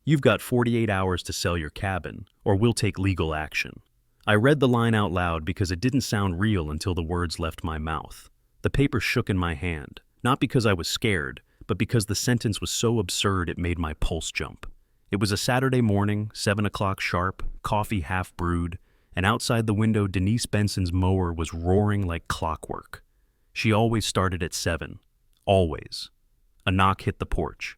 "You've got 48 hours to sell your cabin, or we'll take legal action." I read the line out loud because it didn't sound real until the words left my mouth. The paper shook in my hand, not because I was scared, but because the sentence was so absurd it made my pulse jump. It was a Saturday morning, 7 o'clock sharp, coffee half brewed, and outside the window Denise Benson's mower was roaring like clockwork. She always started at 7. Always. A knock hit the porch.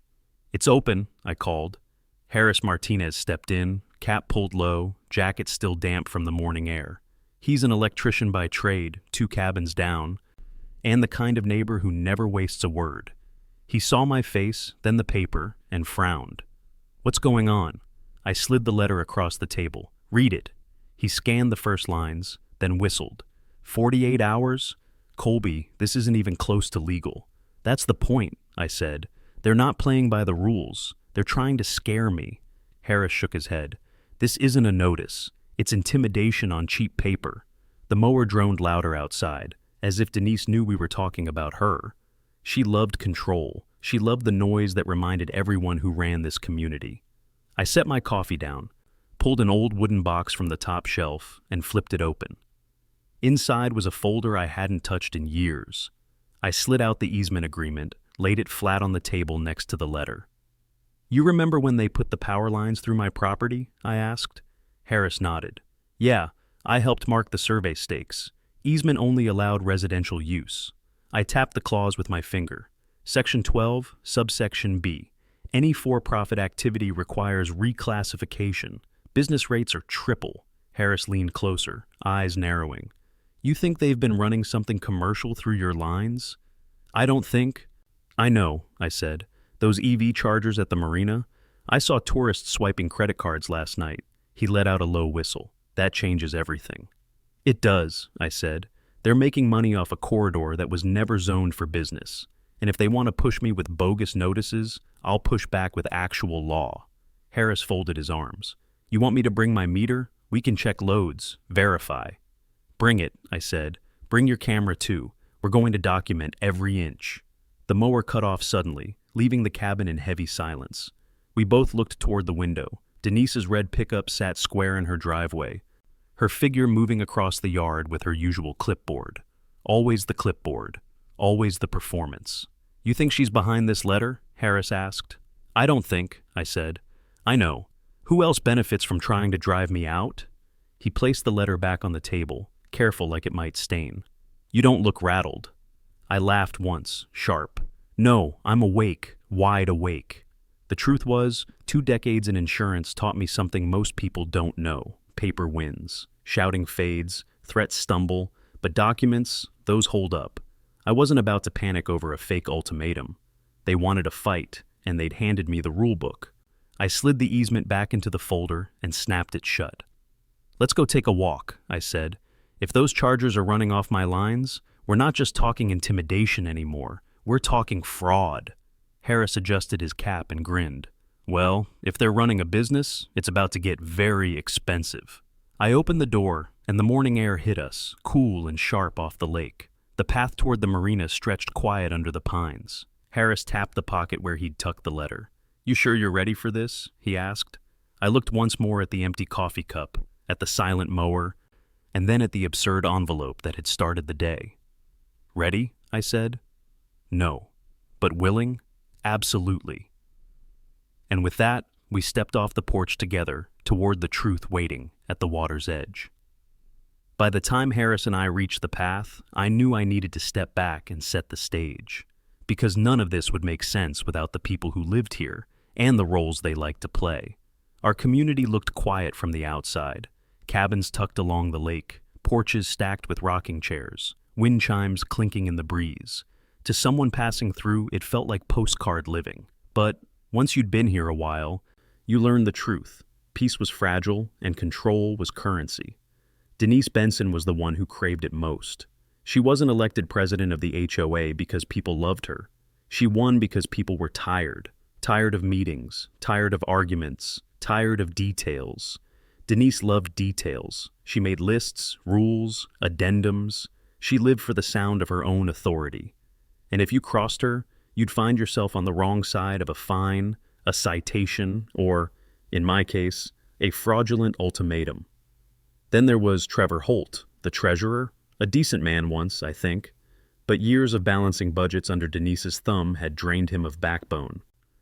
"It's open," I called. Harris Martinez stepped in, cap pulled low, jacket still damp from the morning air. He's an electrician by trade, 2 cabins down, and the kind of neighbor who never wastes a word. He saw my face, then the paper, and frowned. "What's going on?" I slid the letter across the table. "Read it." He scanned the first lines, then whistled. 48 hours? "Colby, this isn't even close to legal." "That's the point," I said. "They're not playing by the rules. They're trying to scare me." Harris shook his head. "This isn't a notice. It's intimidation on cheap paper." The mower droned louder outside, as if Denise knew we were talking about her. She loved control. She loved the noise that reminded everyone who ran this community. I set my coffee down, pulled an old wooden box from the top shelf, and flipped it open. Inside was a folder I hadn't touched in years. I slid out the easement agreement, laid it flat on the table next to the letter. "You remember when they put the power lines through my property?" I asked. Harris nodded. "Yeah, I helped mark the survey stakes. Easement only allowed residential use." I tapped the clause with my finger. Section 12, subsection B. Any for-profit activity requires reclassification. Business rates are triple. Harris leaned closer, eyes narrowing. "You think they've been running something commercial through your lines?" "I don't think." "I know," I said. "Those EV chargers at the marina? I saw tourists swiping credit cards last night." He let out a low whistle. "That changes everything." "It does," I said. "They're making money off a corridor that was never zoned for business. And if they want to push me with bogus notices, I'll push back with actual law." Harris folded his arms. "You want me to bring my meter? We can check loads, verify." "Bring it," I said. "Bring your camera too. We're going to document every inch." The mower cut off suddenly, leaving the cabin in heavy silence. We both looked toward the window. Denise's red pickup sat square in her driveway, her figure moving across the yard with her usual clipboard. Always the clipboard. Always the performance. "You think she's behind this letter?" Harris asked. "I don't think," I said. "I know. Who else benefits from trying to drive me out?" He placed the letter back on the table, careful like it might stain. "You don't look rattled." I laughed once, sharp. "No, I'm awake, wide awake." The truth was, 2 decades in insurance taught me something most people don't know. Paper wins. Shouting fades. Threats stumble. But documents, those hold up. I wasn't about to panic over a fake ultimatum. They wanted a fight, and they'd handed me the rule book. I slid the easement back into the folder and snapped it shut. "Let's go take a walk," I said. "If those chargers are running off my lines, we're not just talking intimidation anymore. We're talking fraud." Harris adjusted his cap and grinned. "Well, if they're running a business, it's about to get very expensive." I opened the door, and the morning air hit us, cool and sharp off the lake. The path toward the marina stretched quiet under the pines. Harris tapped the pocket where he'd tucked the letter. "You sure you're ready for this?" he asked. I looked once more at the empty coffee cup, at the silent mower, and then at the absurd envelope that had started the day. "Ready?" I said. "No. But willing? Absolutely." And with that, we stepped off the porch together toward the truth waiting at the water's edge. By the time Harris and I reached the path, I knew I needed to step back and set the stage, because none of this would make sense without the people who lived here and the roles they liked to play. Our community looked quiet from the outside, cabins tucked along the lake, porches stacked with rocking chairs, wind chimes clinking in the breeze. To someone passing through, it felt like postcard living. But once you'd been here a while, you learned the truth. Peace was fragile, and control was currency. Denise Benson was the one who craved it most. She wasn't elected president of the HOA because people loved her. She won because people were tired. Tired of meetings, tired of arguments, tired of details. Denise loved details. She made lists, rules, addendums. She lived for the sound of her own authority. And if you crossed her, you'd find yourself on the wrong side of a fine, a citation, or, in my case, a fraudulent ultimatum. Then there was Trevor Holt, the treasurer, a decent man once, I think, but years of balancing budgets under Denise's thumb had drained him of backbone.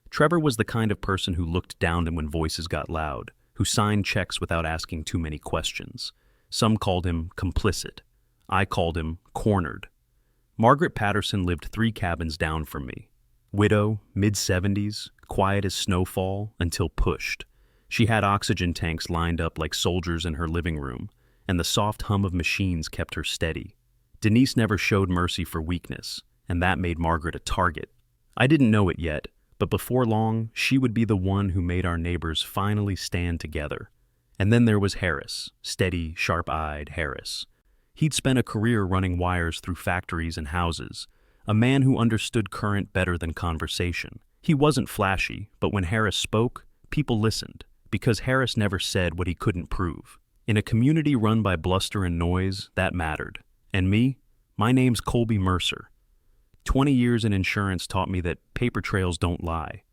Trevor was the kind of person who looked down when voices got loud, who signed checks without asking too many questions. Some called him complicit. I called him cornered. Margaret Patterson lived 3 cabins down from me. Widow, mid-70s, quiet as snowfall until pushed. She had oxygen tanks lined up like soldiers in her living room, and the soft hum of machines kept her steady. Denise never showed mercy for weakness, and that made Margaret a target. I didn't know it yet, but before long, she would be the one who made our neighbors finally stand together. And then there was Harris, steady, sharp-eyed Harris. He'd spent a career running wires through factories and houses, a man who understood current better than conversation. He wasn't flashy, but when Harris spoke, people listened, because Harris never said what he couldn't prove. In a community run by bluster and noise, that mattered. And me? My name's Colby Mercer. 20 years in insurance taught me that paper trails don't lie.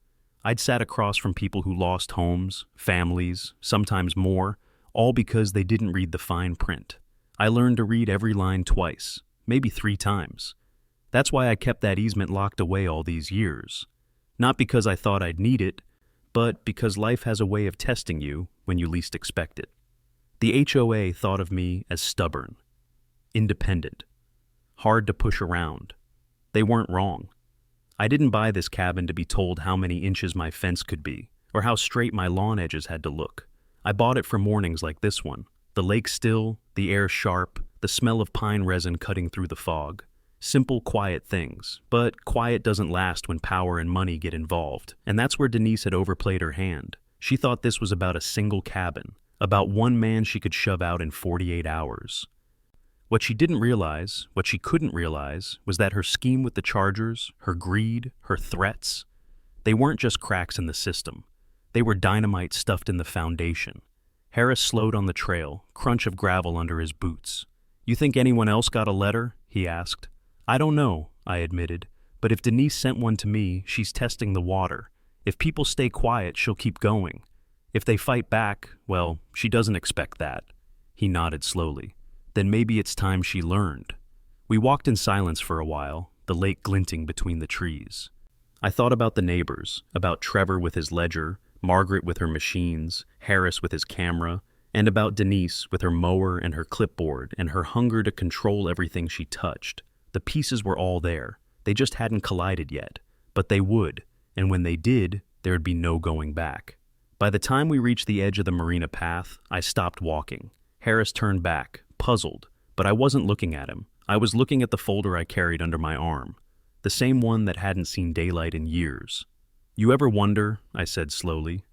I'd sat across from people who lost homes, families, sometimes more, all because they didn't read the fine print. I learned to read every line twice, maybe 3 times. That's why I kept that easement locked away all these years. Not because I thought I'd need it, but because life has a way of testing you when you least expect it. The HOA thought of me as stubborn, independent, hard to push around. They weren't wrong. I didn't buy this cabin to be told how many inches my fence could be, or how straight my lawn edges had to look. I bought it for mornings like this one. The lake still, the air sharp, the smell of pine resin cutting through the fog. Simple, quiet things, but quiet doesn't last when power and money get involved. And that's where Denise had overplayed her hand. She thought this was about a single cabin, about one man she could shove out in 48 hours. What she didn't realize, what she couldn't realize, was that her scheme with the chargers, her greed, her threats, they weren't just cracks in the system. They were dynamite stuffed in the foundation. Harris slowed on the trail, crunch of gravel under his boots. "You think anyone else got a letter?" he asked. "I don't know," I admitted, "but if Denise sent one to me, she's testing the water. If people stay quiet, she'll keep going. If they fight back, well, she doesn't expect that." He nodded slowly. "Then maybe it's time she learned." We walked in silence for a while, the lake glinting between the trees. I thought about the neighbors, about Trevor with his ledger, Margaret with her machines, Harris with his camera, and about Denise with her mower and her clipboard and her hunger to control everything she touched. The pieces were all there. They just hadn't collided yet. But they would, and when they did, there'd be no going back. By the time we reached the edge of the marina path, I stopped walking. Harris turned back, puzzled, but I wasn't looking at him. I was looking at the folder I carried under my arm, the same one that hadn't seen daylight in years. "You ever wonder," I said slowly,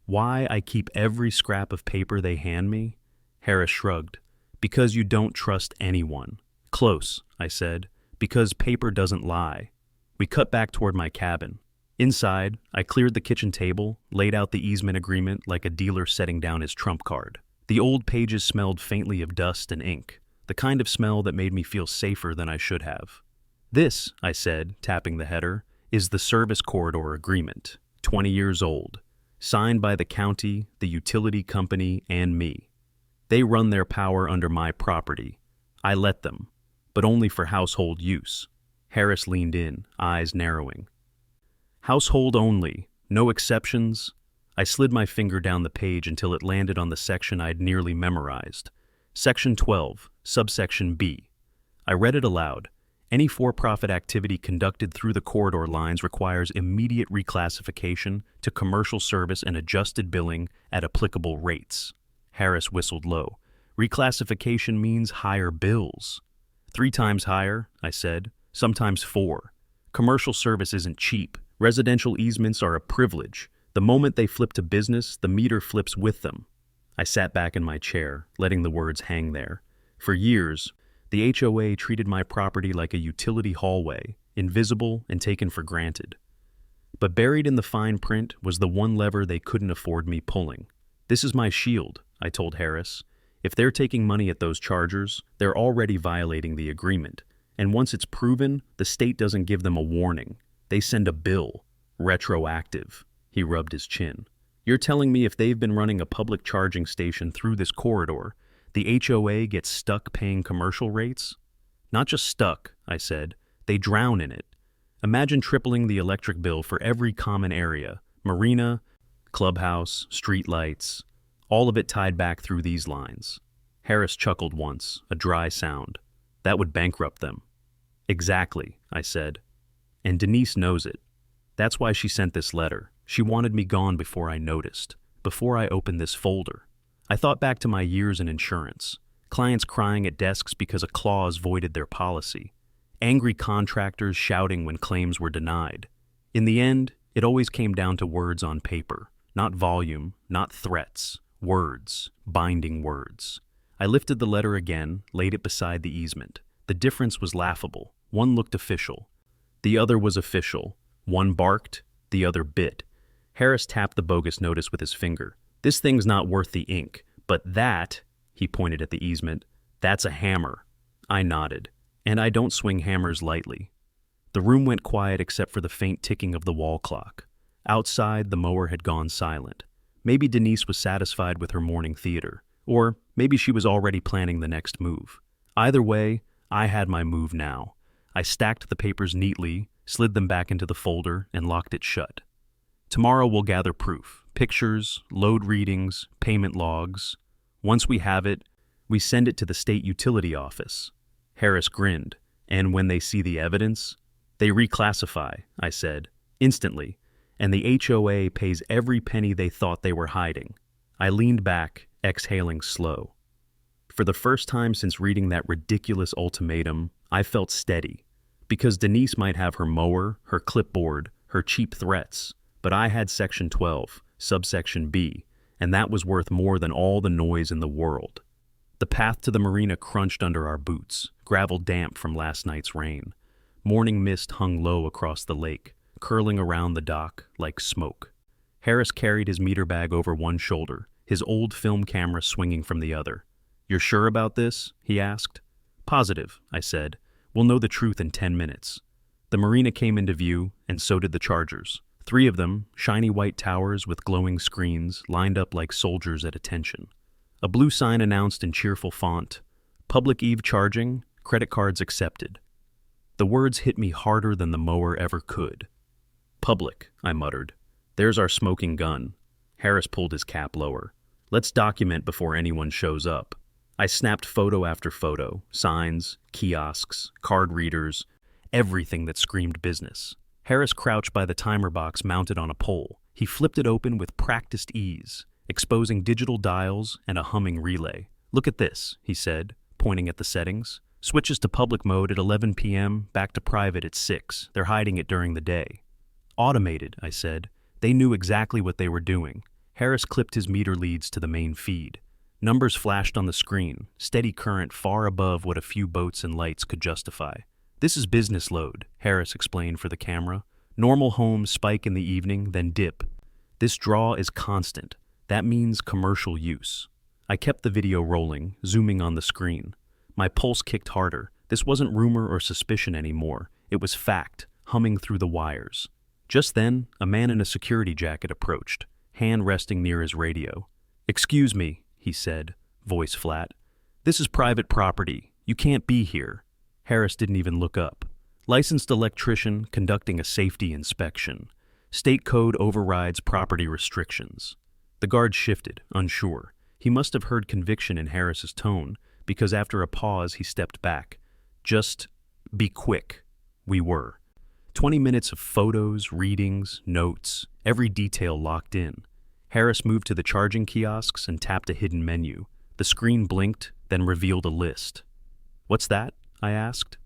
"why I keep every scrap of paper they hand me?" Harris shrugged. "Because you don't trust anyone." "Close," I said, "because paper doesn't lie." We cut back toward my cabin. Inside, I cleared the kitchen table, laid out the easement agreement like a dealer setting down his trump card. The old pages smelled faintly of dust and ink, the kind of smell that made me feel safer than I should have. "This," I said, tapping the header, "is the service corridor agreement, 20 years old, signed by the county, the utility company, and me. They run their power under my property. I let them, but only for household use." Harris leaned in, eyes narrowing. "Household only, no exceptions." I slid my finger down the page until it landed on the section I'd nearly memorized. Section 12, subsection B. I read it aloud. "Any for-profit activity conducted through the corridor lines requires immediate reclassification to commercial service and adjusted billing at applicable rates." Harris whistled low. "Reclassification means higher bills." 3 times higher," I said, "sometimes 4. Commercial service isn't cheap. Residential easements are a privilege. The moment they flip to business, the meter flips with them." I sat back in my chair, letting the words hang there. For years, the HOA treated my property like a utility hallway, invisible and taken for granted. But buried in the fine print was the one lever they couldn't afford me pulling. "This is my shield," I told Harris. "If they're taking money at those chargers, they're already violating the agreement. And once it's proven, the state doesn't give them a warning. They send a bill, retroactive." He rubbed his chin. You're telling me if they've been running a public charging station through this corridor, the HOA gets stuck paying commercial rates? Not just stuck, I said. They drown in it. Imagine tripling the electric bill for every common area, marina, clubhouse, street lights, all of it tied back through these lines. Harris chuckled once, a dry sound. That would bankrupt them. Exactly, I said. And Denise knows it. That's why she sent this letter. She wanted me gone before I noticed, before I opened this folder. I thought back to my years in insurance. Clients crying at desks because a clause voided their policy. Angry contractors shouting when claims were denied. In the end, it always came down to words on paper. Not volume, not threats. Words. Binding words. I lifted the letter again, laid it beside the easement. The difference was laughable. One looked official. The other was official. One barked, the other bit. Harris tapped the bogus notice with his finger. This thing's not worth the ink, but that, he pointed at the easement, that's a hammer. I nodded. And I don't swing hammers lightly. The room went quiet except for the faint ticking of the wall clock. Outside, the mower had gone silent. Maybe Denise was satisfied with her morning theater, or maybe she was already planning the next move. Either way, I had my move now. I stacked the papers neatly, slid them back into the folder, and locked it shut. Tomorrow we'll gather proof, pictures, load readings, payment logs. Once we have it, we send it to the state utility office. Harris grinned. And when they see the evidence? They reclassify, I said, instantly, and the HOA pays every penny they thought they were hiding. I leaned back, exhaling slow. For the first time since reading that ridiculous ultimatum, I felt steady. Because Denise might have her mower, her clipboard, her cheap threats, but I had Section 12, subsection B, and that was worth more than all the noise in the world. The path to the marina crunched under our boots, gravel damp from last night's rain. Morning mist hung low across the lake, curling around the dock like smoke. Harris carried his meter bag over one shoulder, his old film camera swinging from the other. "You're sure about this?" he asked. "Positive," I said. "We'll know the truth in 10 minutes." The marina came into view, and so did the chargers. 3 of them, shiny white towers with glowing screens, lined up like soldiers at attention. A blue sign announced in cheerful font, "Public Eve charging, credit cards accepted." The words hit me harder than the mower ever could. "Public," I muttered. "There's our smoking gun." Harris pulled his cap lower. "Let's document before anyone shows up." I snapped photo after photo, signs, kiosks, card readers, everything that screamed business. Harris crouched by the timer box mounted on a pole. He flipped it open with practiced ease, exposing digital dials and a humming relay. "Look at this," he said, pointing at the settings. "Switches to public mode at 11 p.m., back to private at 6. They're hiding it during the day." "Automated," I said. They knew exactly what they were doing. Harris clipped his meter leads to the main feed. Numbers flashed on the screen, steady current far above what a few boats and lights could justify. "This is business load," Harris explained for the camera. "Normal homes spike in the evening, then dip. This draw is constant. That means commercial use." I kept the video rolling, zooming on the screen. My pulse kicked harder. This wasn't rumor or suspicion anymore. It was fact, humming through the wires. Just then, a man in a security jacket approached, hand resting near his radio. "Excuse me," he said, voice flat. "This is private property. You can't be here." Harris didn't even look up. "Licensed electrician conducting a safety inspection. State code overrides property restrictions." The guard shifted, unsure. He must have heard conviction in Harris's tone, because after a pause he stepped back. "Just be quick." We were. 20 minutes of photos, readings, notes, every detail locked in. Harris moved to the charging kiosks and tapped a hidden menu. The screen blinked, then revealed a list. "What's that?" I asked.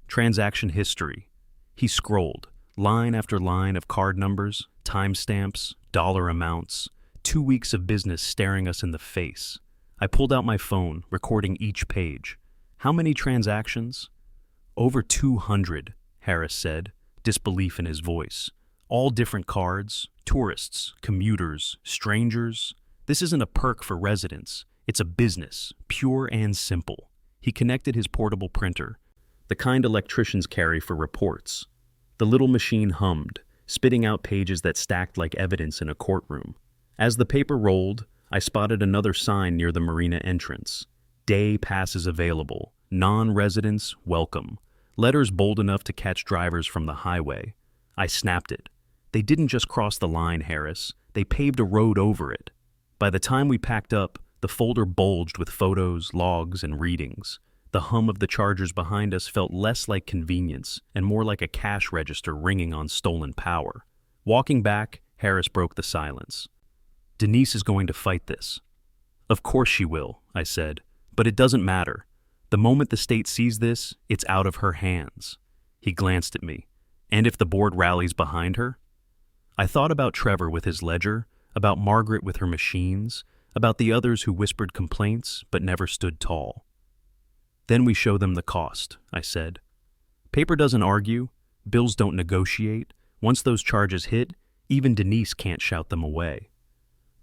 "Transaction history." He scrolled, line after line of card numbers, timestamps, dollar amounts, 2 weeks of business staring us in the face. I pulled out my phone, recording each page. "How many transactions?" "Over 200, Harris said, disbelief in his voice. "All different cards, tourists, commuters, strangers. This isn't a perk for residents. It's a business, pure and simple." He connected his portable printer, the kind electricians carry for reports. The little machine hummed, spitting out pages that stacked like evidence in a courtroom. As the paper rolled, I spotted another sign near the marina entrance. Day passes available. Non-residents welcome. Letters bold enough to catch drivers from the highway. I snapped it. They didn't just cross the line, Harris. They paved a road over it. By the time we packed up, the folder bulged with photos, logs, and readings. The hum of the chargers behind us felt less like convenience and more like a cash register ringing on stolen power. Walking back, Harris broke the silence. Denise is going to fight this. Of course she will, I said, but it doesn't matter. The moment the state sees this, it's out of her hands. He glanced at me. And if the board rallies behind her? I thought about Trevor with his ledger, about Margaret with her machines, about the others who whispered complaints but never stood tall. Then we show them the cost, I said. Paper doesn't argue, bills don't negotiate. Once those charges hit, even Denise can't shout them away.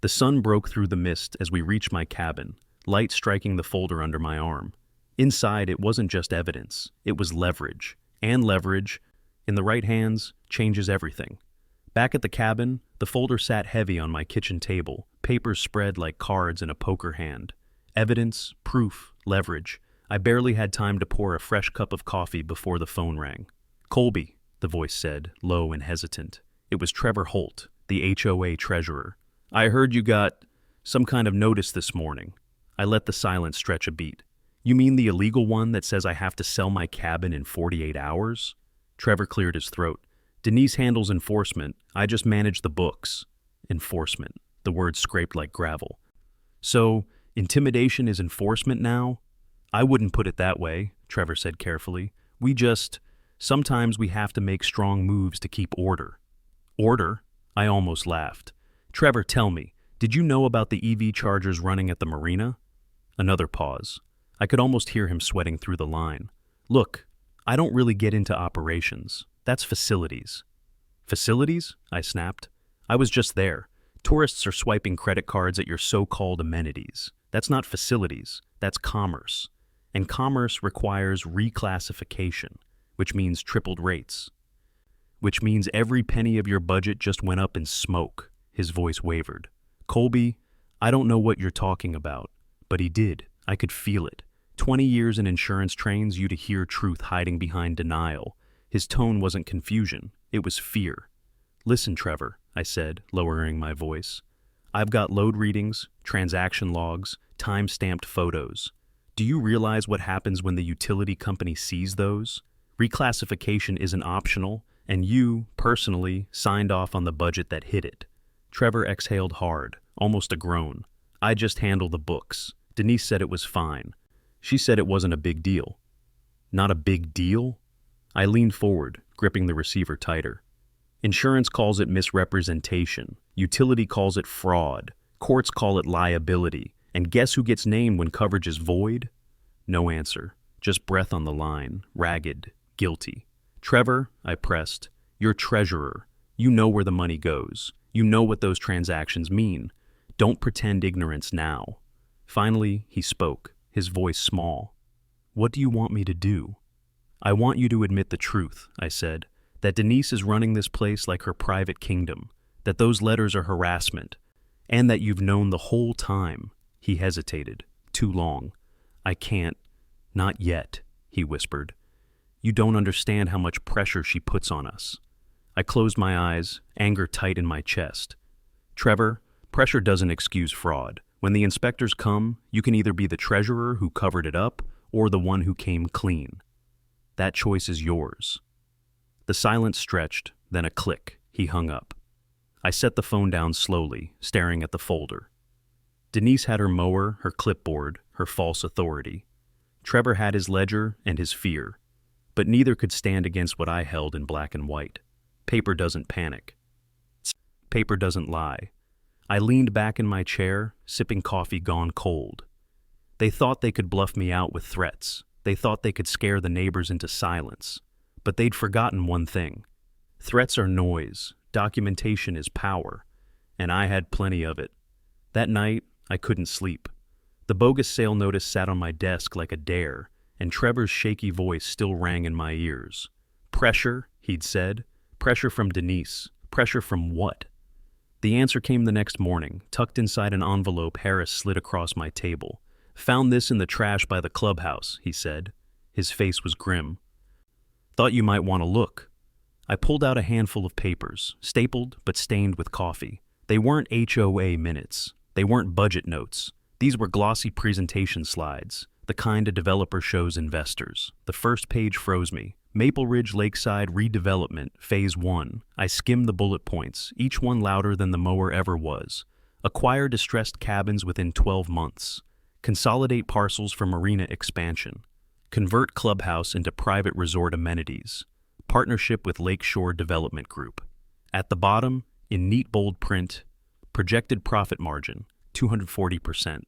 The sun broke through the mist as we reached my cabin, light striking the folder under my arm. Inside, it wasn't just evidence, it was leverage. And leverage, in the right hands, changes everything. Back at the cabin, the folder sat heavy on my kitchen table, papers spread like cards in a poker hand. Evidence, proof, leverage. I barely had time to pour a fresh cup of coffee before the phone rang. Colby, the voice said, low and hesitant. It was Trevor Holt, the HOA treasurer. I heard you got some kind of notice this morning. I let the silence stretch a beat. You mean the illegal one that says I have to sell my cabin in 48 hours? Trevor cleared his throat. Denise handles enforcement. I just manage the books. Enforcement. The word scraped like gravel. So, intimidation is enforcement now? I wouldn't put it that way, Trevor said carefully. Sometimes we have to make strong moves to keep order. Order? I almost laughed. Trevor, tell me, did you know about the EV chargers running at the marina? Another pause. I could almost hear him sweating through the line. Look, I don't really get into operations. That's facilities. Facilities? I snapped. I was just there. Tourists are swiping credit cards at your so-called amenities. That's not facilities. That's commerce. And commerce requires reclassification, which means tripled rates. Which means every penny of your budget just went up in smoke. His voice wavered. Colby, I don't know what you're talking about. But he did. I could feel it. 20 years in insurance trains you to hear truth hiding behind denial. His tone wasn't confusion, it was fear. Listen, Trevor, I said, lowering my voice. I've got load readings, transaction logs, time-stamped photos. Do you realize what happens when the utility company sees those? Reclassification isn't optional, and you, personally, signed off on the budget that hit it. Trevor exhaled hard, almost a groan. I just handle the books. Denise said it was fine. She said it wasn't a big deal. Not a big deal? I leaned forward, gripping the receiver tighter. Insurance calls it misrepresentation. Utility calls it fraud. Courts call it liability. And guess who gets named when coverage is void? No answer. Just breath on the line, ragged, guilty. Trevor, I pressed, you're treasurer. You know where the money goes. You know what those transactions mean. Don't pretend ignorance now. Finally, he spoke, his voice small. What do you want me to do? I want you to admit the truth, I said, that Denise is running this place like her private kingdom, that those letters are harassment, and that you've known the whole time. He hesitated. Too long. I can't. Not yet, he whispered. You don't understand how much pressure she puts on us. I closed my eyes, anger tight in my chest. Trevor, pressure doesn't excuse fraud. When the inspectors come, you can either be the treasurer who covered it up or the one who came clean. That choice is yours. The silence stretched, then a click. He hung up. I set the phone down slowly, staring at the folder. Denise had her mower, her clipboard, her false authority. Trevor had his ledger and his fear, but neither could stand against what I held in black and white. Paper doesn't panic. Paper doesn't lie. I leaned back in my chair, sipping coffee gone cold. They thought they could bluff me out with threats. They thought they could scare the neighbors into silence. But they'd forgotten one thing. Threats are noise. Documentation is power. And I had plenty of it. That night, I couldn't sleep. The bogus sale notice sat on my desk like a dare, and Trevor's shaky voice still rang in my ears. Pressure, he'd said. Pressure from Denise, Pressure from what? The answer came the next morning, tucked inside an envelope Harris slid across my table. "Found this in the trash by the clubhouse," he said. His face was grim. "Thought you might want to look." I pulled out a handful of papers, stapled but stained with coffee. They weren't HOA minutes. They weren't budget notes. These were glossy presentation slides, the kind a developer shows investors. The first page froze me. Maple Ridge Lakeside Redevelopment, Phase 1. I skimmed the bullet points, each one louder than the mower ever was. Acquire distressed cabins within 12 months. Consolidate parcels for marina expansion. Convert clubhouse into private resort amenities. Partnership with Lakeshore Development Group. At the bottom, in neat bold print, projected profit margin, 240%.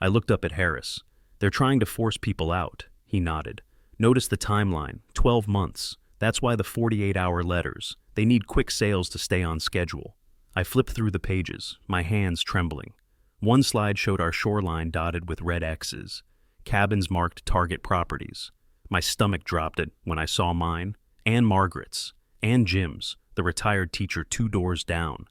I looked up at Harris. "They're trying to force people out," he nodded. "Notice the timeline, 12 months. That's why the 48-hour letters. They need quick sales to stay on schedule." I flipped through the pages, my hands trembling. One slide showed our shoreline dotted with red X's, cabins marked target properties. My stomach dropped it when I saw mine, and Margaret's, and Jim's, the retired teacher 2 doors down.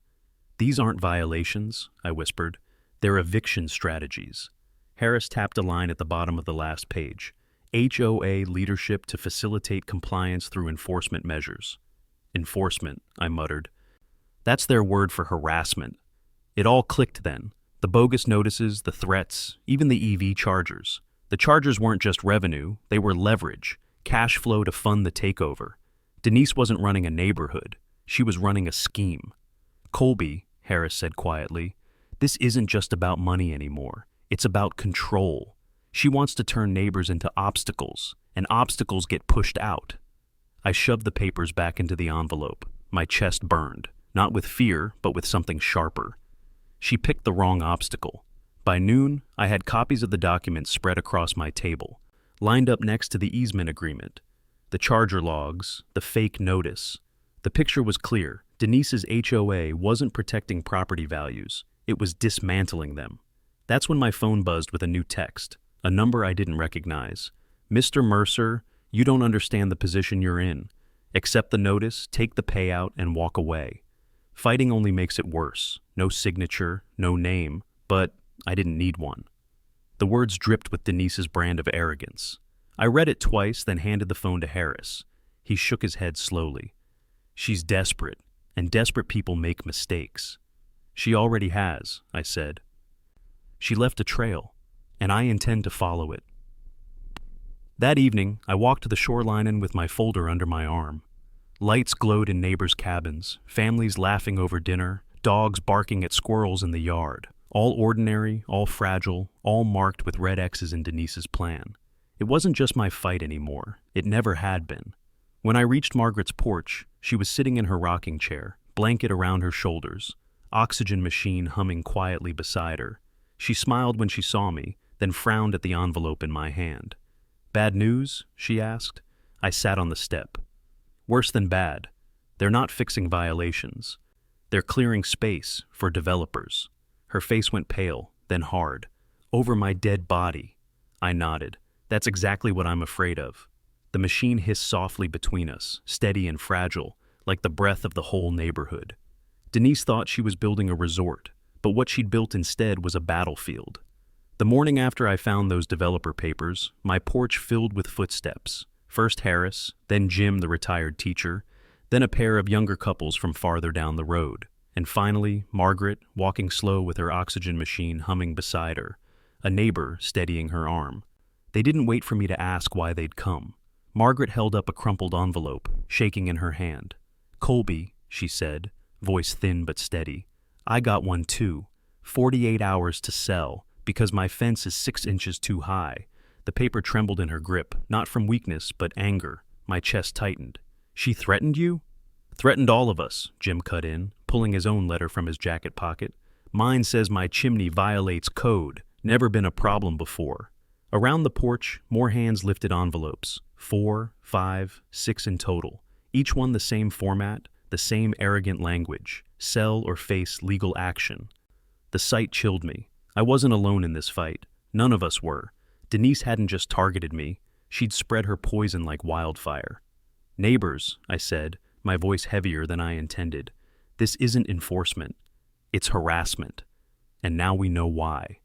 "These aren't violations," I whispered. "They're eviction strategies." Harris tapped a line at the bottom of the last page. "HOA leadership to facilitate compliance through enforcement measures." "Enforcement," I muttered. "That's their word for harassment." It all clicked then. The bogus notices, the threats, even the EV chargers. The chargers weren't just revenue, they were leverage, cash flow to fund the takeover. Denise wasn't running a neighborhood. She was running a scheme. "Colby," Harris said quietly, "this isn't just about money anymore. It's about control. She wants to turn neighbors into obstacles, and obstacles get pushed out." I shoved the papers back into the envelope. My chest burned, not with fear, but with something sharper. She picked the wrong obstacle. By noon, I had copies of the documents spread across my table, lined up next to the easement agreement, the charger logs, the fake notice. The picture was clear. Denise's HOA wasn't protecting property values. It was dismantling them. That's when my phone buzzed with a new text, a number I didn't recognize. "Mr. Mercer, you don't understand the position you're in. Accept the notice, take the payout, and walk away." Fighting only makes it worse. No signature, no name, but I didn't need one. The words dripped with Denise's brand of arrogance. I read it twice, then handed the phone to Harris. He shook his head slowly. "She's desperate, and desperate people make mistakes." "She already has," I said. "She left a trail, and I intend to follow it." That evening, I walked to the shoreline with my folder under my arm. Lights glowed in neighbors' cabins, families laughing over dinner, dogs barking at squirrels in the yard. All ordinary, all fragile, all marked with red X's in Denise's plan. It wasn't just my fight anymore. It never had been. When I reached Margaret's porch, she was sitting in her rocking chair, blanket around her shoulders, oxygen machine humming quietly beside her. She smiled when she saw me, then frowned at the envelope in my hand. "Bad news?" she asked. I sat on the step. "Worse than bad. They're not fixing violations. They're clearing space for developers." Her face went pale, then hard. "Over my dead body." I nodded. "That's exactly what I'm afraid of." The machine hissed softly between us, steady and fragile, like the breath of the whole neighborhood. Denise thought she was building a resort, but what she'd built instead was a battlefield. The morning after I found those developer papers, my porch filled with footsteps. First Harris, then Jim, the retired teacher, then a pair of younger couples from farther down the road, and finally Margaret, walking slow with her oxygen machine humming beside her, a neighbor steadying her arm. They didn't wait for me to ask why they'd come. Margaret held up a crumpled envelope, shaking in her hand. "Colby," she said, voice thin but steady, "I got one too. 48 hours to sell, because my fence is 6 inches too high." The paper trembled in her grip, not from weakness, but anger. My chest tightened. "She threatened you?" "Threatened all of us," Jim cut in, pulling his own letter from his jacket pocket. "Mine says my chimney violates code. Never been a problem before." Around the porch, more hands lifted envelopes. 4, 5, 6 in total. Each one the same format, the same arrogant language. Sell or face legal action. The sight chilled me. I wasn't alone in this fight. None of us were. Denise hadn't just targeted me. She'd spread her poison like wildfire. "Neighbors," I said, my voice heavier than I intended. This isn't enforcement. It's harassment. And now we know why.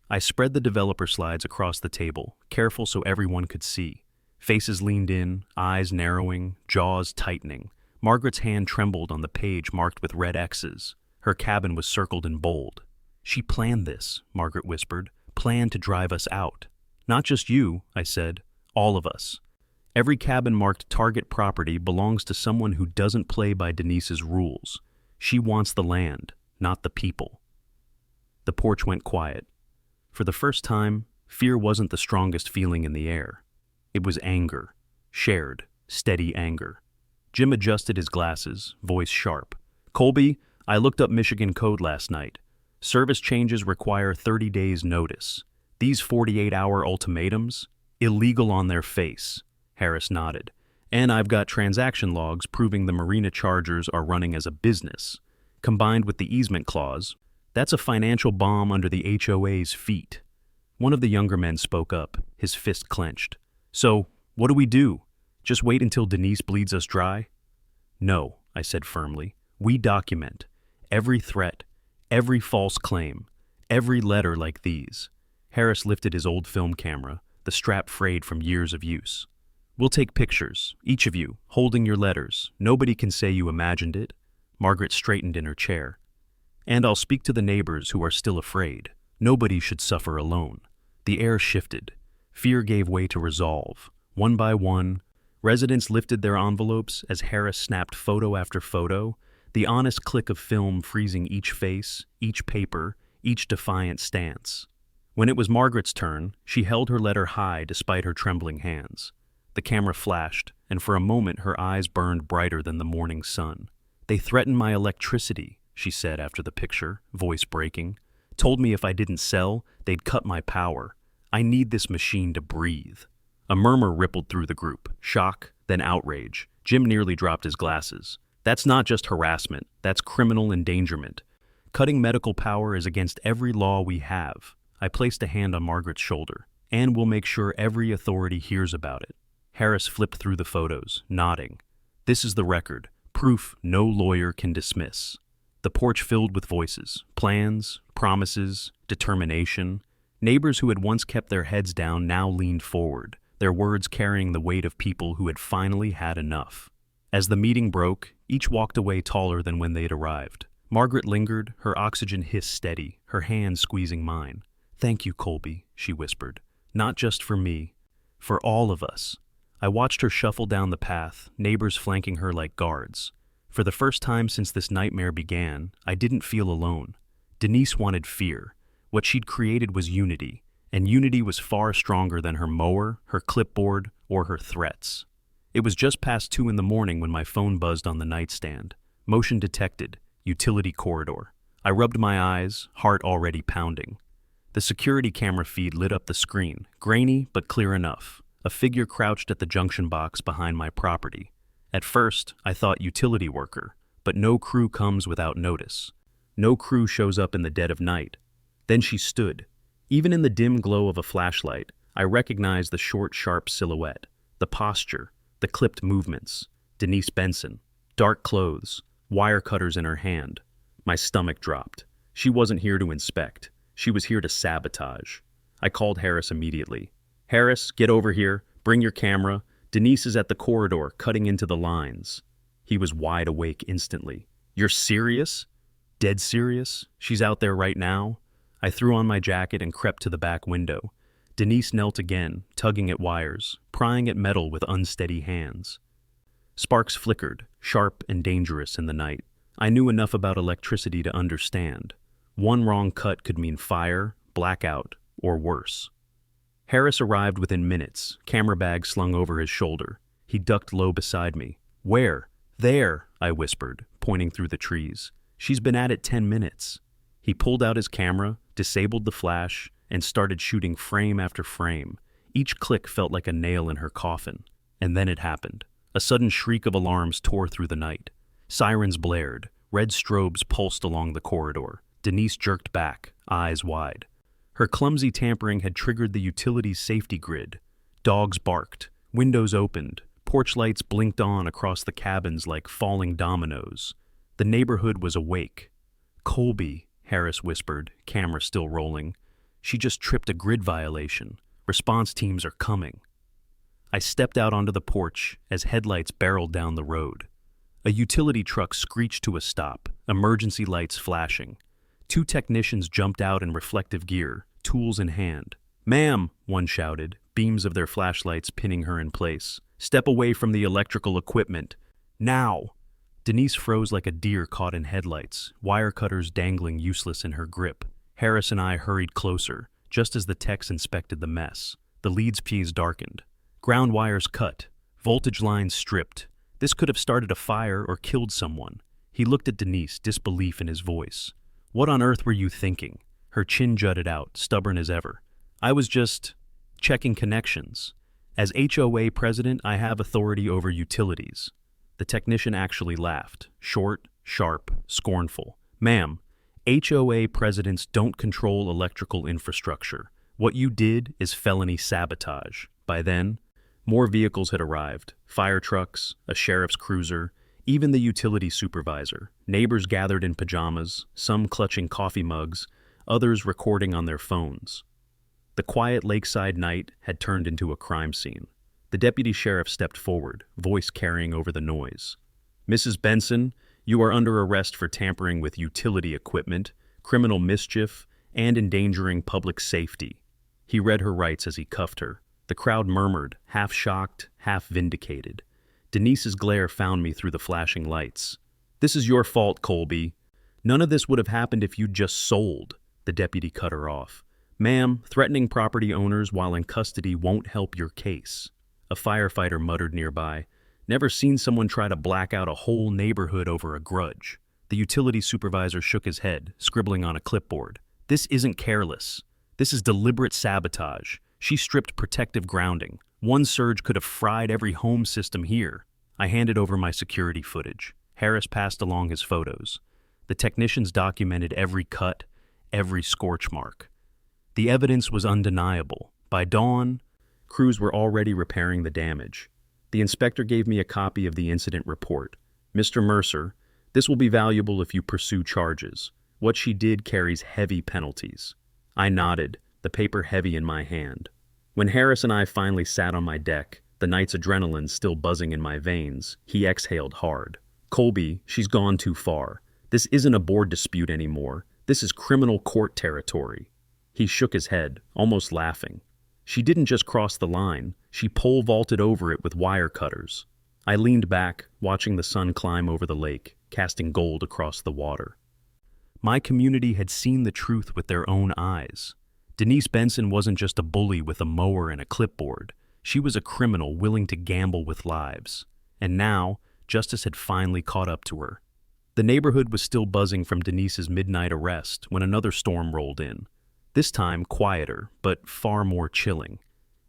I spread the developer slides across the table, careful so everyone could see. Faces leaned in, eyes narrowing, jaws tightening. Margaret's hand trembled on the page marked with red X's. Her cabin was circled in bold. "She planned this," Margaret whispered. "Planned to drive us out." "Not just you," I said. "All of us." Every cabin marked target property belongs to someone who doesn't play by Denise's rules. She wants the land, not the people. The porch went quiet. For the first time, fear wasn't the strongest feeling in the air. It was anger, shared, steady anger. Jim adjusted his glasses, voice sharp. "Colby, I looked up Michigan code last night. Service changes require 30 days notice. These 48-hour ultimatums, illegal on their face." Harris nodded. "And I've got transaction logs proving the Marina Chargers are running as a business. Combined with the easement clause, that's a financial bomb under the HOA's feet." One of the younger men spoke up, his fist clenched. "So, what do we do? Just wait until Denise bleeds us dry?" "No," I said firmly. "We document every threat, every false claim, every letter like these." Harris lifted his old film camera, the strap frayed from years of use. "We'll take pictures, each of you, holding your letters. Nobody can say you imagined it." Margaret straightened in her chair. "And I'll speak to the neighbors who are still afraid. Nobody should suffer alone." The air shifted. Fear gave way to resolve. One by one, residents lifted their envelopes as Harris snapped photo after photo, the honest click of film freezing each face, each paper, each defiant stance. When it was Margaret's turn, she held her letter high despite her trembling hands. The camera flashed, and for a moment her eyes burned brighter than the morning sun. "They threatened my electricity," she said after the picture, voice breaking. "Told me if I didn't sell, they'd cut my power. I need this machine to breathe." A murmur rippled through the group, shock, then outrage. Jim nearly dropped his glasses. "That's not just harassment, that's criminal endangerment. Cutting medical power is against every law we have." I placed a hand on Margaret's shoulder. "And we'll make sure every authority hears about it." Harris flipped through the photos, nodding. "This is the record, proof no lawyer can dismiss." The porch filled with voices, plans, promises, determination. Neighbors who had once kept their heads down now leaned forward, their words carrying the weight of people who had finally had enough. As the meeting broke, each walked away taller than when they'd arrived. Margaret lingered, her oxygen hiss steady, her hand squeezing mine. "Thank you, Colby," she whispered. "Not just for me, for all of us." I watched her shuffle down the path, neighbors flanking her like guards. For the first time since this nightmare began, I didn't feel alone. Denise wanted fear. What she'd created was unity, and unity was far stronger than her mower, her clipboard, or her threats. It was just past 2 a.m. when my phone buzzed on the nightstand. Motion detected, utility corridor. I rubbed my eyes, heart already pounding. The security camera feed lit up the screen, grainy but clear enough. A figure crouched at the junction box behind my property. At first, I thought utility worker, but no crew comes without notice. No crew shows up in the dead of night. Then she stood. Even in the dim glow of a flashlight, I recognized the short, sharp silhouette, the posture, the clipped movements. Denise Benson. Dark clothes, wire cutters in her hand. My stomach dropped. She wasn't here to inspect. She was here to sabotage. I called Harris immediately. "Harris, get over here. Bring your camera. Denise is at the corridor, cutting into the lines." He was wide awake instantly. "You're serious?" "Dead serious. She's out there right now." I threw on my jacket and crept to the back window. Denise knelt again, tugging at wires, prying at metal with unsteady hands. Sparks flickered, sharp and dangerous in the night. I knew enough about electricity to understand. One wrong cut could mean fire, blackout, or worse. Harris arrived within minutes, camera bag slung over his shoulder. He ducked low beside me. "Where?" "There," I whispered, pointing through the trees. "She's been at it 10 minutes. He pulled out his camera, disabled the flash, and started shooting frame after frame. Each click felt like a nail in her coffin. And then it happened. A sudden shriek of alarms tore through the night. Sirens blared. Red strobes pulsed along the corridor. Denise jerked back, eyes wide. Her clumsy tampering had triggered the utility's safety grid. Dogs barked. Windows opened. Porch lights blinked on across the cabins like falling dominoes. The neighborhood was awake. "Colby," Harris whispered, camera still rolling. "She just tripped a grid violation. Response teams are coming." I stepped out onto the porch as headlights barreled down the road. A utility truck screeched to a stop, emergency lights flashing. Two technicians jumped out in reflective gear, tools in hand. "Ma'am," one shouted, beams of their flashlights pinning her in place. "Step away from the electrical equipment. Now!" Denise froze like a deer caught in headlights, wire cutters dangling useless in her grip. Harris and I hurried closer, just as the techs inspected the mess. The leads piece darkened. Ground wires cut, voltage lines stripped. This could have started a fire or killed someone. He looked at Denise, disbelief in his voice. "What on earth were you thinking?" Her chin jutted out, stubborn as ever. "I was just checking connections. As HOA president, I have authority over utilities." The technician actually laughed, short, sharp, scornful. "Ma'am, HOA presidents don't control electrical infrastructure. What you did is felony sabotage." By then, more vehicles had arrived, fire trucks, a sheriff's cruiser, even the utility supervisor. Neighbors gathered in pajamas, some clutching coffee mugs, others recording on their phones. The quiet lakeside night had turned into a crime scene. The deputy sheriff stepped forward, voice carrying over the noise. "Mrs. Benson, you are under arrest for tampering with utility equipment, criminal mischief, and endangering public safety." He read her rights as he cuffed her. The crowd murmured, half shocked, half vindicated. Denise's glare found me through the flashing lights. "This is your fault, Colby. None of this would have happened if you'd just sold." The deputy cut her off. "Ma'am, threatening property owners while in custody won't help your case." A firefighter muttered nearby, "Never seen someone try to black out a whole neighborhood over a grudge." The utility supervisor shook his head, scribbling on a clipboard. "This isn't careless. This is deliberate sabotage. She stripped protective grounding. One surge could have fried every home system here." I handed over my security footage. Harris passed along his photos. The technicians documented every cut, every scorch mark. The evidence was undeniable. By dawn, crews were already repairing the damage. The inspector gave me a copy of the incident report. "Mr. Mercer, this will be valuable if you pursue charges. What she did carries heavy penalties." I nodded, the paper heavy in my hand. When Harris and I finally sat on my deck, the night's adrenaline still buzzing in my veins, he exhaled hard. "Colby, she's gone too far. This isn't a board dispute anymore. This is criminal court territory." He shook his head, almost laughing. "She didn't just cross the line, she pole vaulted over it with wire cutters." I leaned back, watching the sun climb over the lake, casting gold across the water. My community had seen the truth with their own eyes. Denise Benson wasn't just a bully with a mower and a clipboard. She was a criminal willing to gamble with lives. And now, justice had finally caught up to her. The neighborhood was still buzzing from Denise's midnight arrest when another storm rolled in. This time quieter, but far more chilling.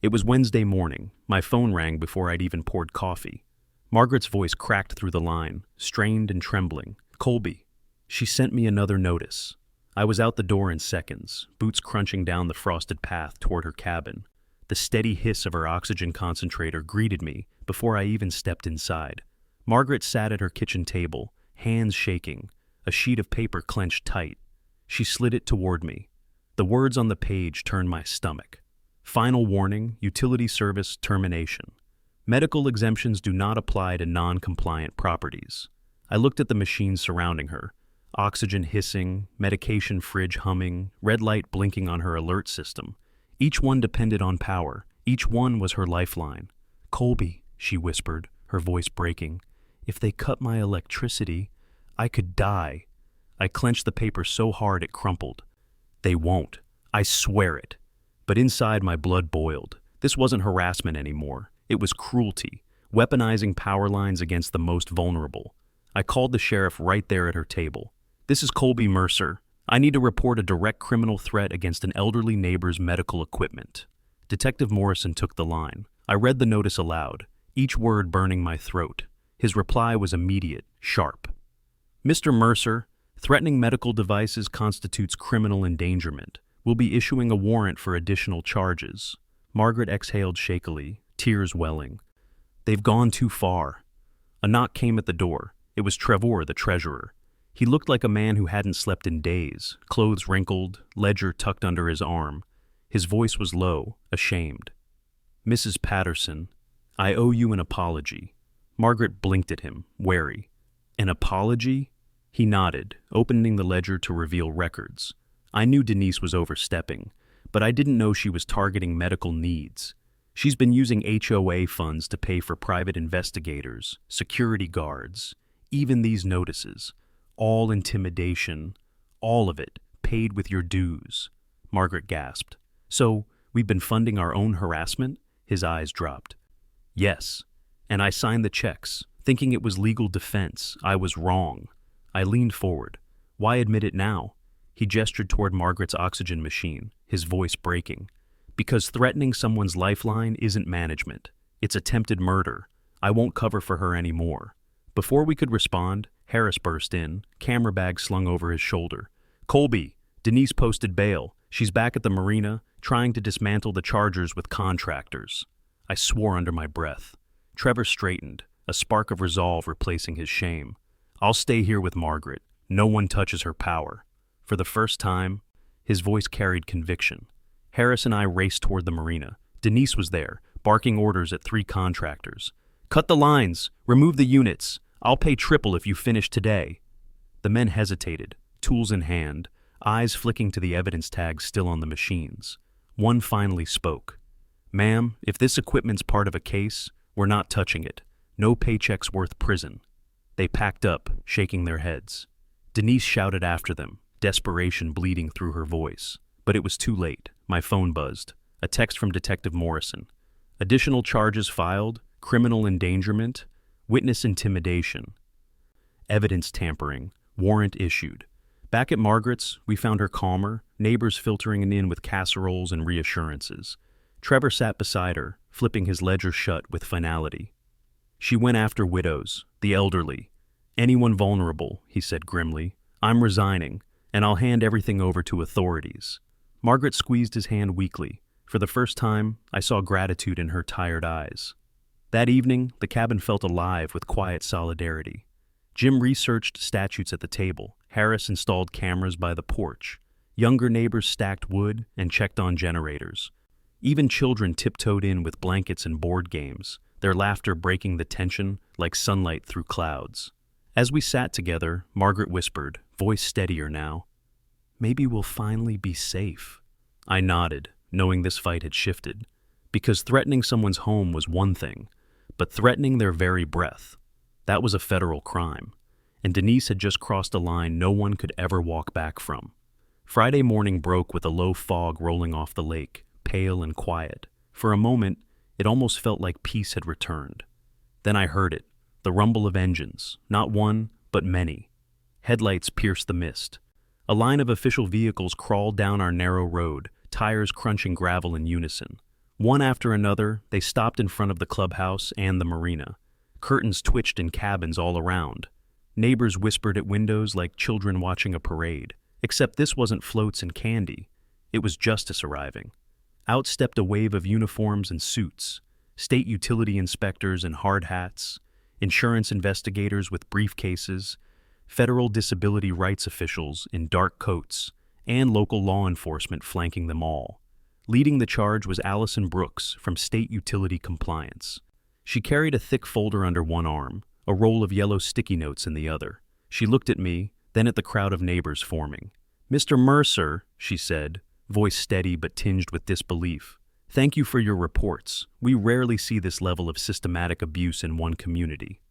It was Wednesday morning. My phone rang before I'd even poured coffee. Margaret's voice cracked through the line, strained and trembling. "Colby." She sent me another notice. I was out the door in seconds, boots crunching down the frosted path toward her cabin. The steady hiss of her oxygen concentrator greeted me before I even stepped inside. Margaret sat at her kitchen table, hands shaking, a sheet of paper clenched tight. She slid it toward me. The words on the page turned my stomach. "Final warning, utility service termination. Medical exemptions do not apply to non-compliant properties." I looked at the machines surrounding her. Oxygen hissing, medication fridge humming, red light blinking on her alert system. Each one depended on power. Each one was her lifeline. "Colby," she whispered, her voice breaking. "If they cut my electricity, I could die." I clenched the paper so hard it crumpled. "They won't. I swear it." But inside my blood boiled. This wasn't harassment anymore. It was cruelty, weaponizing power lines against the most vulnerable. I called the sheriff right there at her table. "This is Colby Mercer. I need to report a direct criminal threat against an elderly neighbor's medical equipment." Detective Morrison took the line. I read the notice aloud, each word burning my throat. His reply was immediate, sharp. "Mr. Mercer, threatening medical devices constitutes criminal endangerment. We'll be issuing a warrant for additional charges." Margaret exhaled shakily, tears welling. "They've gone too far." A knock came at the door. It was Trevor, the treasurer. He looked like a man who hadn't slept in days, clothes wrinkled, ledger tucked under his arm. His voice was low, ashamed. "Mrs. Patterson, I owe you an apology." Margaret blinked at him, wary. "An apology?" He nodded, opening the ledger to reveal records. I knew Denise was overstepping, but I didn't know she was targeting medical needs. She's been using HOA funds to pay for private investigators, security guards, even these notices. All intimidation, all of it, paid with your dues. Margaret gasped. "So, we've been funding our own harassment?" His eyes dropped. "Yes, and I signed the checks, thinking it was legal defense. I was wrong." I leaned forward. "Why admit it now?" He gestured toward Margaret's oxygen machine, his voice breaking. "Because threatening someone's lifeline isn't management. It's attempted murder. I won't cover for her anymore." Before we could respond, Harris burst in, camera bag slung over his shoulder. "Colby, Denise posted bail. She's back at the marina, trying to dismantle the chargers with contractors." I swore under my breath. Trevor straightened, a spark of resolve replacing his shame. "I'll stay here with Margaret. No one touches her power." For the first time, his voice carried conviction. Harris and I raced toward the marina. Denise was there, barking orders at 3 contractors. "Cut the lines! Remove the units! I'll pay triple if you finish today." The men hesitated, tools in hand, eyes flicking to the evidence tags still on the machines. One finally spoke. "Ma'am, if this equipment's part of a case, we're not touching it. No paycheck's worth prison." They packed up, shaking their heads. Denise shouted after them, desperation bleeding through her voice. But it was too late. My phone buzzed. A text from Detective Morrison. "Additional charges filed, criminal endangerment, witness intimidation, evidence tampering, warrant issued." Back at Margaret's, we found her calmer, neighbors filtering in with casseroles and reassurances. Trevor sat beside her, flipping his ledger shut with finality. "She went after widows, the elderly. Anyone vulnerable," he said grimly. "I'm resigning, and I'll hand everything over to authorities." Margaret squeezed his hand weakly. For the first time, I saw gratitude in her tired eyes. That evening, the cabin felt alive with quiet solidarity. Jim researched statutes at the table. Harris installed cameras by the porch. Younger neighbors stacked wood and checked on generators. Even children tiptoed in with blankets and board games, their laughter breaking the tension like sunlight through clouds. As we sat together, Margaret whispered, voice steadier now, "Maybe we'll finally be safe." I nodded, knowing this fight had shifted. Because threatening someone's home was one thing, but threatening their very breath, that was a federal crime. And Denise had just crossed a line no one could ever walk back from. Friday morning broke with a low fog rolling off the lake, pale and quiet. For a moment, it almost felt like peace had returned. Then I heard it, the rumble of engines, not one, but many. Headlights pierced the mist. A line of official vehicles crawled down our narrow road, tires crunching gravel in unison. One after another, they stopped in front of the clubhouse and the marina. Curtains twitched in cabins all around. Neighbors whispered at windows like children watching a parade. Except this wasn't floats and candy. It was justice arriving. Out stepped a wave of uniforms and suits. State utility inspectors in hard hats, insurance investigators with briefcases, federal disability rights officials in dark coats, and local law enforcement flanking them all. Leading the charge was Allison Brooks from State Utility Compliance. She carried a thick folder under one arm, a roll of yellow sticky notes in the other. She looked at me, then at the crowd of neighbors forming. "Mr. Mercer," she said, voice steady but tinged with disbelief, "thank you for your reports. We rarely see this level of systematic abuse in one community."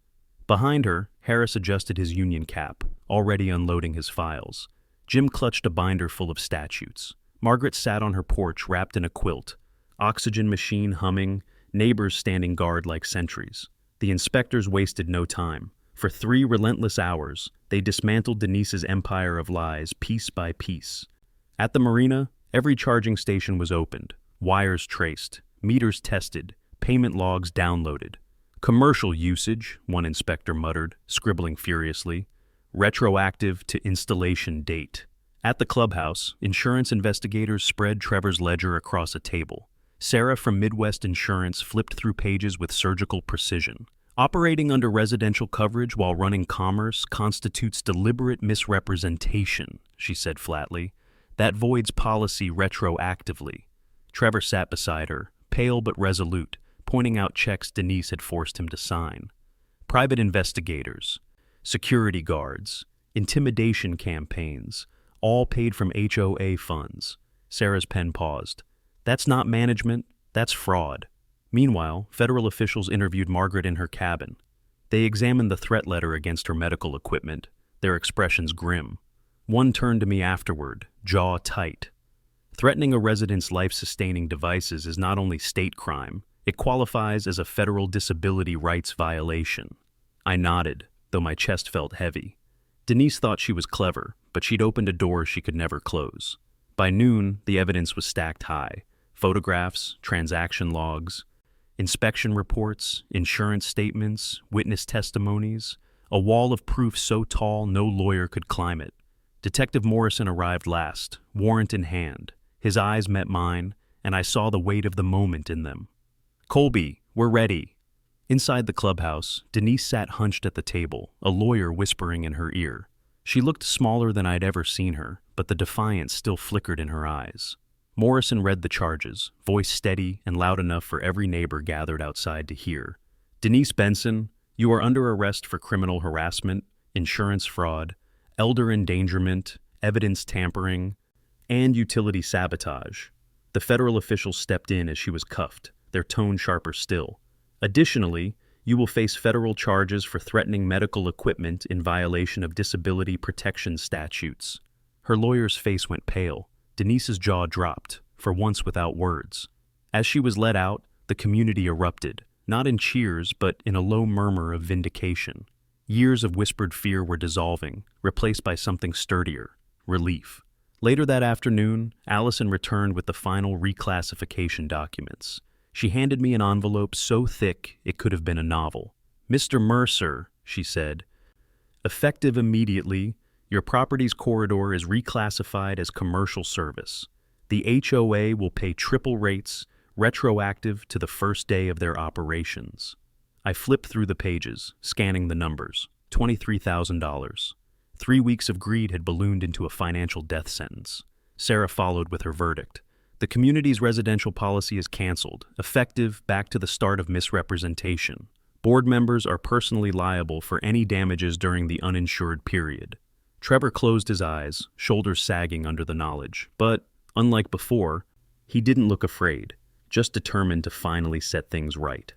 Behind her, Harris adjusted his union cap, already unloading his files. Jim clutched a binder full of statutes. Margaret sat on her porch wrapped in a quilt, oxygen machine humming, neighbors standing guard like sentries. The inspectors wasted no time. For 3 relentless hours, they dismantled Denise's empire of lies piece by piece. At the marina, every charging station was opened, wires traced, meters tested, payment logs downloaded. "Commercial usage," one inspector muttered, scribbling furiously. "Retroactive to installation date." At the clubhouse, insurance investigators spread Trevor's ledger across a table. Sarah from Midwest Insurance flipped through pages with surgical precision. Operating under residential coverage while running commerce constitutes deliberate misrepresentation, she said flatly. That voids policy retroactively. Trevor sat beside her, pale but resolute, pointing out checks Denise had forced him to sign. Private investigators, security guards, intimidation campaigns, all paid from HOA funds. Sarah's pen paused. That's not management, that's fraud. Meanwhile, federal officials interviewed Margaret in her cabin. They examined the threat letter against her medical equipment, their expressions grim. One turned to me afterward, jaw tight. Threatening a resident's life-sustaining devices is not only state crime, it qualifies as a federal disability rights violation. I nodded, though my chest felt heavy. Denise thought she was clever, but she'd opened a door she could never close. By noon, the evidence was stacked high. Photographs, transaction logs, inspection reports, insurance statements, witness testimonies, a wall of proof so tall no lawyer could climb it. Detective Morrison arrived last, warrant in hand. His eyes met mine, and I saw the weight of the moment in them. "Colby, we're ready." Inside the clubhouse, Denise sat hunched at the table, a lawyer whispering in her ear. She looked smaller than I'd ever seen her, but the defiance still flickered in her eyes. Morrison read the charges, voice steady and loud enough for every neighbor gathered outside to hear. "Denise Benson, you are under arrest for criminal harassment, insurance fraud, elder endangerment, evidence tampering, and utility sabotage." The federal officials stepped in as she was cuffed, their tone sharper still. "Additionally, you will face federal charges for threatening medical equipment in violation of disability protection statutes." Her lawyer's face went pale. Denise's jaw dropped, for once without words. As she was let out, the community erupted, not in cheers but in a low murmur of vindication. Years of whispered fear were dissolving, replaced by something sturdier, relief. Later that afternoon, Allison returned with the final reclassification documents. She handed me an envelope so thick it could have been a novel. "Mr. Mercer," she said, "effective immediately, your property's corridor is reclassified as commercial service. The HOA will pay triple rates, retroactive to the first day of their operations." I flipped through the pages, scanning the numbers. $23,000. 3 weeks of greed had ballooned into a financial death sentence. Sarah followed with her verdict. "The community's residential policy is canceled, effective back to the start of misrepresentation. Board members are personally liable for any damages during the uninsured period." Trevor closed his eyes, shoulders sagging under the knowledge. But, unlike before, he didn't look afraid, just determined to finally set things right.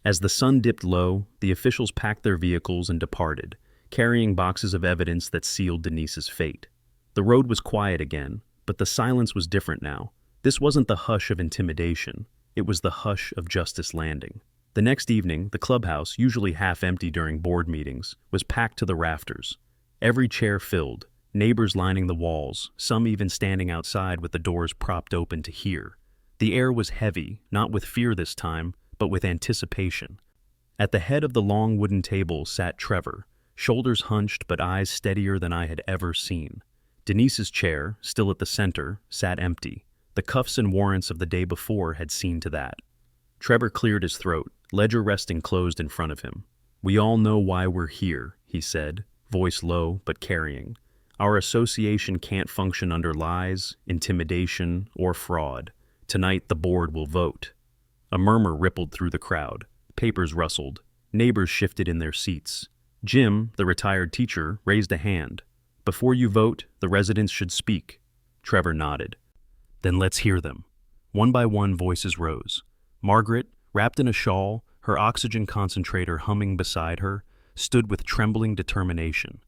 As the sun dipped low, the officials packed their vehicles and departed, carrying boxes of evidence that sealed Denise's fate. The road was quiet again, but the silence was different now. This wasn't the hush of intimidation. It was the hush of Justice Landing. The next evening, the clubhouse, usually half empty during board meetings, was packed to the rafters. Every chair filled, neighbors lining the walls, some even standing outside with the doors propped open to hear. The air was heavy, not with fear this time, but with anticipation. At the head of the long wooden table sat Trevor, shoulders hunched but eyes steadier than I had ever seen. Denise's chair, still at the center, sat empty. The cuffs and warrants of the day before had seen to that. Trevor cleared his throat, ledger resting closed in front of him. "We all know why we're here," he said, voice low but carrying. "Our association can't function under lies, intimidation, or fraud. Tonight the board will vote." A murmur rippled through the crowd. Papers rustled. Neighbors shifted in their seats. Jim, the retired teacher, raised a hand. "Before you vote, the residents should speak." Trevor nodded. "Then let's hear them." One by one, voices rose. Margaret, wrapped in a shawl, her oxygen concentrator humming beside her, stood with trembling determination.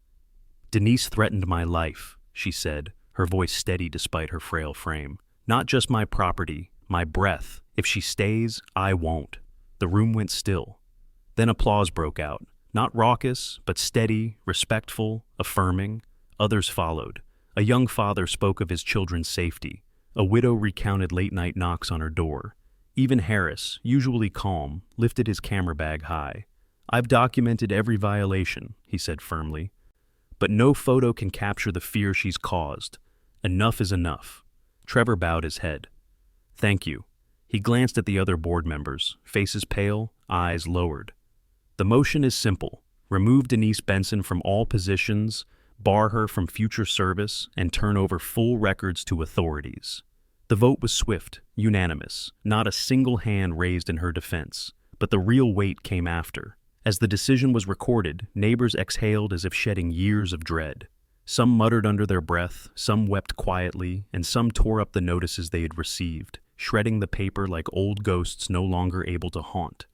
"Denise threatened my life," she said, her voice steady despite her frail frame. "Not just my property, my breath. If she stays, I won't." The room went still. Then applause broke out, not raucous, but steady, respectful, affirming. Others followed. A young father spoke of his children's safety. A widow recounted late-night knocks on her door. Even Harris, usually calm, lifted his camera bag high. "I've documented every violation," he said firmly. "But no photo can capture the fear she's caused. Enough is enough." Trevor bowed his head. "Thank you." He glanced at the other board members, faces pale, eyes lowered. The motion is simple. Remove Denise Benson from all positions, bar her from future service, and turn over full records to authorities. The vote was swift, unanimous, not a single hand raised in her defense. But the real weight came after. As the decision was recorded, neighbors exhaled as if shedding years of dread. Some muttered under their breath, some wept quietly, and some tore up the notices they had received, shredding the paper like old ghosts no longer able to haunt.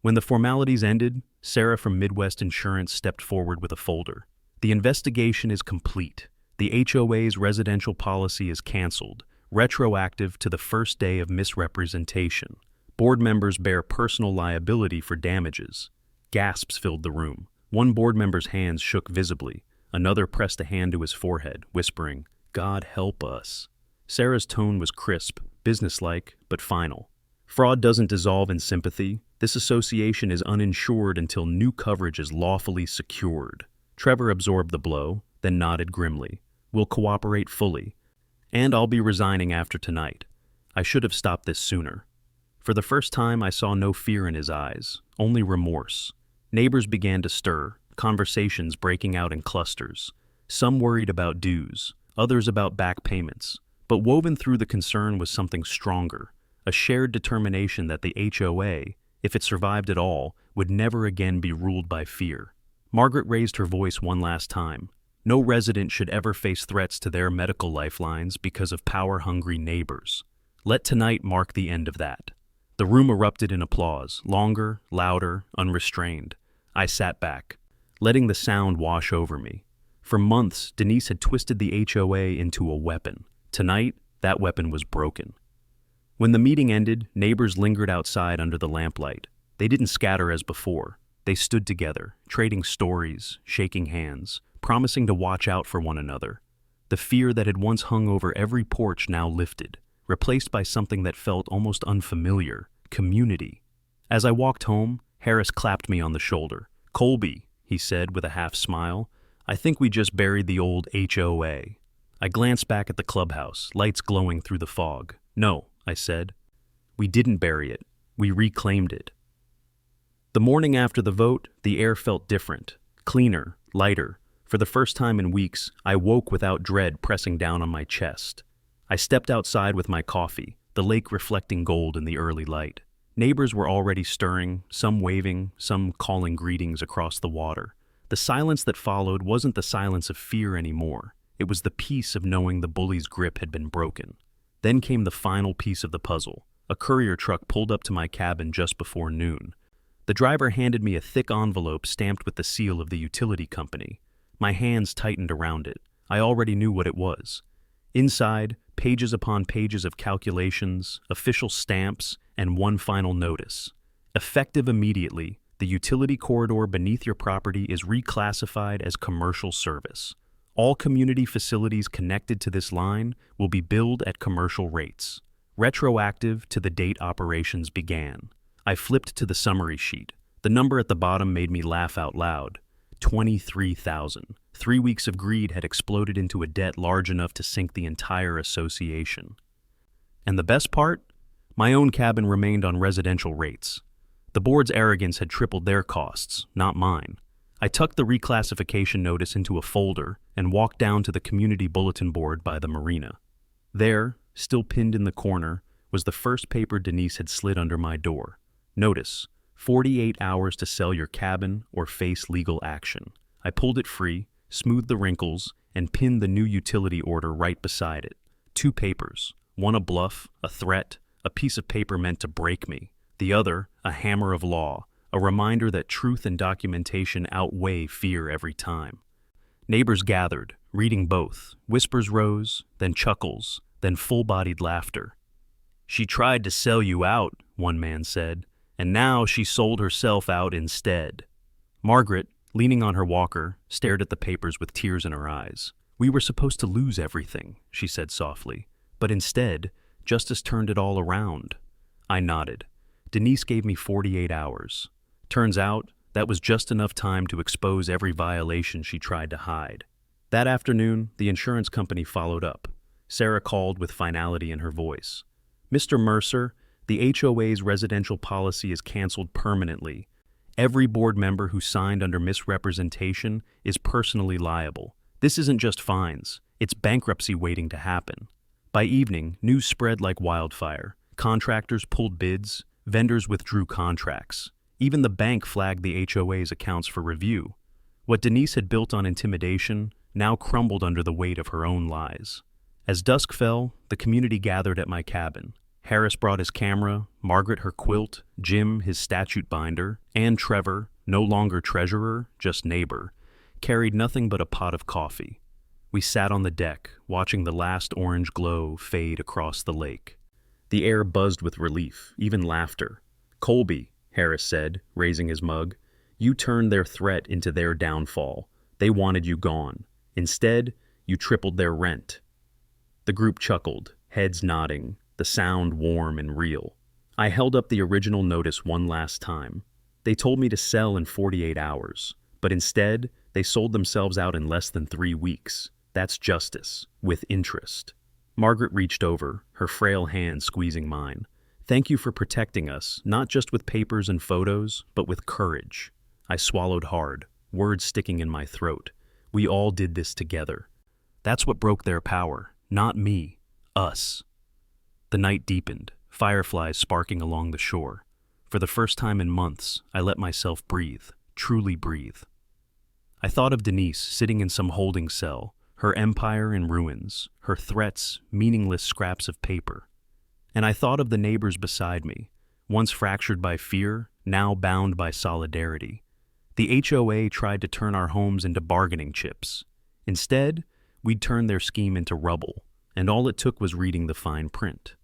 When the formalities ended, Sarah from Midwest Insurance stepped forward with a folder. The investigation is complete. The HOA's residential policy is canceled, retroactive to the first day of misrepresentation. Board members bear personal liability for damages. Gasps filled the room. One board member's hands shook visibly. Another pressed a hand to his forehead, whispering, "God help us." Sarah's tone was crisp, businesslike, but final. Fraud doesn't dissolve in sympathy. This association is uninsured until new coverage is lawfully secured. Trevor absorbed the blow, then nodded grimly. "We'll cooperate fully. And I'll be resigning after tonight. I should have stopped this sooner." For the first time, I saw no fear in his eyes, only remorse. Neighbors began to stir, conversations breaking out in clusters. Some worried about dues, others about back payments. But woven through the concern was something stronger, a shared determination that the HOA, if it survived at all, would never again be ruled by fear. Margaret raised her voice one last time. No resident should ever face threats to their medical lifelines because of power-hungry neighbors. Let tonight mark the end of that. The room erupted in applause, longer, louder, unrestrained. I sat back, letting the sound wash over me. For months, Denise had twisted the HOA into a weapon. Tonight, that weapon was broken. When the meeting ended, neighbors lingered outside under the lamplight. They didn't scatter as before. They stood together, trading stories, shaking hands, promising to watch out for one another. The fear that had once hung over every porch now lifted, replaced by something that felt almost unfamiliar: community. As I walked home, Harris clapped me on the shoulder. "Colby," he said with a half smile, "I think we just buried the old HOA." I glanced back at the clubhouse, lights glowing through the fog. "No," I said. "We didn't bury it. We reclaimed it." The morning after the vote, the air felt different, cleaner, lighter. For the first time in weeks, I woke without dread pressing down on my chest. I stepped outside with my coffee, the lake reflecting gold in the early light. Neighbors were already stirring, some waving, some calling greetings across the water. The silence that followed wasn't the silence of fear anymore. It was the peace of knowing the bully's grip had been broken. Then came the final piece of the puzzle. A courier truck pulled up to my cabin just before noon. The driver handed me a thick envelope stamped with the seal of the utility company. My hands tightened around it. I already knew what it was. Inside, pages upon pages of calculations, official stamps, and one final notice. Effective immediately, the utility corridor beneath your property is reclassified as commercial service. All community facilities connected to this line will be billed at commercial rates, retroactive to the date operations began. I flipped to the summary sheet. The number at the bottom made me laugh out loud. 23,000. 3 weeks of greed had exploded into a debt large enough to sink the entire association. And the best part? My own cabin remained on residential rates. The board's arrogance had tripled their costs, not mine. I tucked the reclassification notice into a folder and walked down to the community bulletin board by the marina. There, still pinned in the corner, was the first paper Denise had slid under my door. Notice: 48 hours to sell your cabin or face legal action. I pulled it free, smoothed the wrinkles, and pinned the new utility order right beside it. 2 papers, one a bluff, a threat, a piece of paper meant to break me. The other, a hammer of law, a reminder that truth and documentation outweigh fear every time. Neighbors gathered, reading both. Whispers rose, then chuckles, then full-bodied laughter. "She tried to sell you out," one man said, "and now she sold herself out instead." Margaret, leaning on her walker, stared at the papers with tears in her eyes. "We were supposed to lose everything," she said softly, "but instead, justice turned it all around." I nodded. Denise gave me 48 hours. Turns out, that was just enough time to expose every violation she tried to hide. That afternoon, the insurance company followed up. Sarah called with finality in her voice. "Mr. Mercer, the HOA's residential policy is canceled permanently. Every board member who signed under misrepresentation is personally liable. This isn't just fines, it's bankruptcy waiting to happen. By evening, news spread like wildfire. Contractors pulled bids, vendors withdrew contracts. Even the bank flagged the HOA's accounts for review. What Denise had built on intimidation now crumbled under the weight of her own lies. As dusk fell, the community gathered at my cabin. Harris brought his camera, Margaret her quilt, Jim his statute binder, and Trevor, no longer treasurer, just neighbor, carried nothing but a pot of coffee. We sat on the deck, watching the last orange glow fade across the lake. The air buzzed with relief, even laughter. "Colby," Harris said, raising his mug, "you turned their threat into their downfall. They wanted you gone. Instead, you tripled their rent." The group chuckled, heads nodding, the sound warm and real. I held up the original notice one last time. They told me to sell in 48 hours, but instead, they sold themselves out in less than 3 weeks. That's justice, with interest. Margaret reached over, her frail hand squeezing mine. "Thank you for protecting us, not just with papers and photos, but with courage." I swallowed hard, words sticking in my throat. We all did this together. That's what broke their power, not me, us. The night deepened, fireflies sparking along the shore. For the first time in months, I let myself breathe, truly breathe. I thought of Denise sitting in some holding cell, her empire in ruins, her threats meaningless scraps of paper. And I thought of the neighbors beside me, once fractured by fear, now bound by solidarity. The HOA tried to turn our homes into bargaining chips. Instead, we'd turn their scheme into rubble, and all it took was reading the fine print.